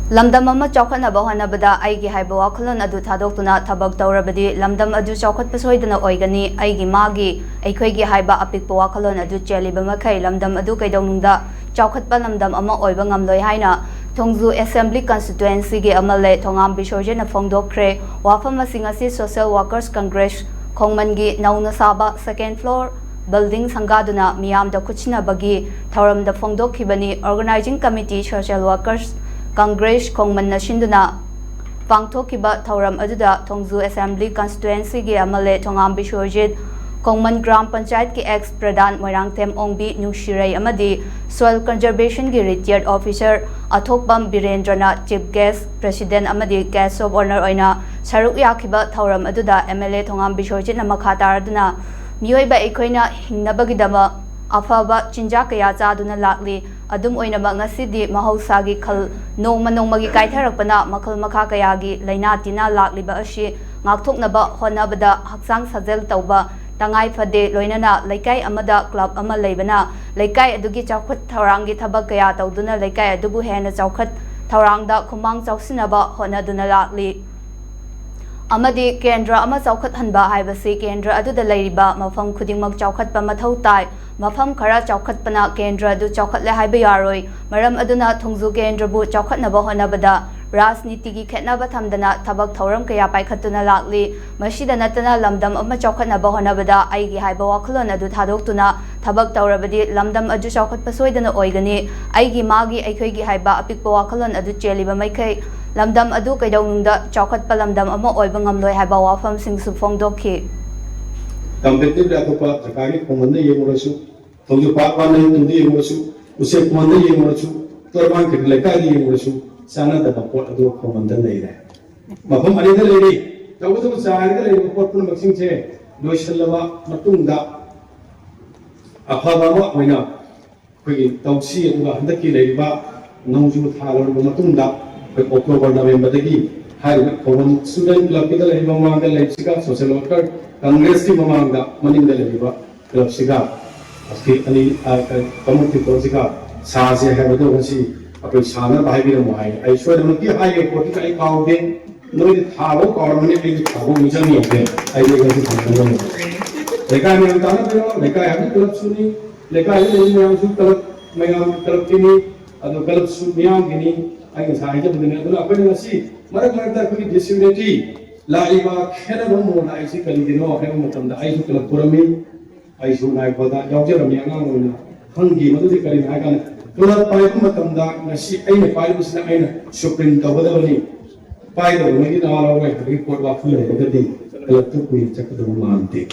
lamdam ama chaokhatnaba honabada aigi haiba wakhallon adu thadoktuna thabak tourabadi lamdam adu chaokhatpa soidana oigani aigi magi aikhoigi haiba apikpa wakhallon adu cheliba makai lamdam adu kaidawnungda chaokhatpa lamdam ama oiba ngamloi haina thongzu assembly constituency ge amale thongam bisorjena phongdokre wafam asing asi social workers congress khongmangi nauna saba second floor building sangaduna miyam da kuchina bagi thoram da phongdokhibani organizing committee social workers Congress Kongman Nashinduna Pangthokiba Thoram Aduda Thongzu Assembly Constituency Gi Amale Thongam Bishojit Kongman Gram Panchayat Ki ex Pradhan Moirangthem Ongbi Nungshirai Amadi Soil Conservation Gi Retired Officer Athokbam Birendrana Chief Guest President Amadi Guest of Honor Oina Saruk Yakiba Thoram Aduda MLA Thongam Bishojit Namakataraduna Mioiba Ekoina Hingnabagidama Afaba Chinja Kaya Chaduna Lakli Adum Oinabak Ngasidi Mahausagi Khal Nongmagi Kaitharakpana Makhal Makha Kayagi Laina Tina Lakliba Ashi Ngakthoknaba Honabada Haksang Sajel Tauba Tangai Phade Loinana Laikai Amada Club Ama Leibana Laikai Adugi Chaokhat Thaurangi Thabak Kaya Tauduna Laikai Adubu Hena Chaokhat Thaurangda Khumang Chausinaba Honaduna Lakli Amadi Kendra Ama Chaokhat Hanba Haibasi Kendra Aduda Leiriba Mafam Khudingmak Chaokhatpa Mathau Tai Mafam Khara Chaokhatpana Kendra Du Chaokhatle Haiba Yaroi Maram Aduna Thongzu Kendra Bu Chaokhatnaba Honabada Rajnitigi Khetnaba Thamdana Thabak Thoram Kaya Paikhatuna Lakli Masida Natana Lamdam Ama Chaokhatnaba Honabada Eigi haiba wakhallon adu thadoktuna Thabak tourabadi lamdam adu chaokhatpa soidana oigani Eigi magi aikhoigi haiba apikpa wakhallon adu cheliba maikai lamdam adu kaidawnungda chaokhatpa lamdam ama oiba ngamloi haiba wafam singsu phongdokhi competitive atopa zakari khongmanna yemurasu thongju pakwana tungdi yemurasu use khongmanna yemurasu torban ke lekai yemurasu sana da pot adu khongmanna leire mafam anida leiri tawdu saarga leire pot pun maksing che loisallaba matungda afaba ma oina khoi tawsi adu handaki leiriba nongju thalor matungda October November dagi hai khongman student club ke leiriba manga leipsiga social worker Congress की ममांगा मनिंग दले बिबा club सिगा अस्की अनी community को सिगा साजे है बदो वसी अपने सामने बाहर भी रहो है ऐश्वर्य उनकी हाई कोटी का एक काउ दे नोई थावो कॉर्नर में एक थावो मिचल नहीं होते ऐसे कैसे समझो लेका में उतारना पड़ेगा लेका है क्लब सुनी लेका है लेकिन मैं उस क्लब की नहीं अदो क्लब सुनियां की नहीं ऐसे साइज जब दुनिया तो अपने वसी मरक मरता कोई डिसिबिलिटी लाइबा खेलबो मोना आइसि कलिदिनो हेब मतमदा आइसु क्लब पुरमी आइसु नाइबदा यावजरमी अंगांग ओइना हंगी मदुदि करि नागान तुला पाइब मतमदा नसि आइने पाइबसिना आइना सुप्रीम तबदबनि पाइदो नगि नाला वे रिपोर्ट वा फुले गदि क्लब तु कुइ चकदो मानते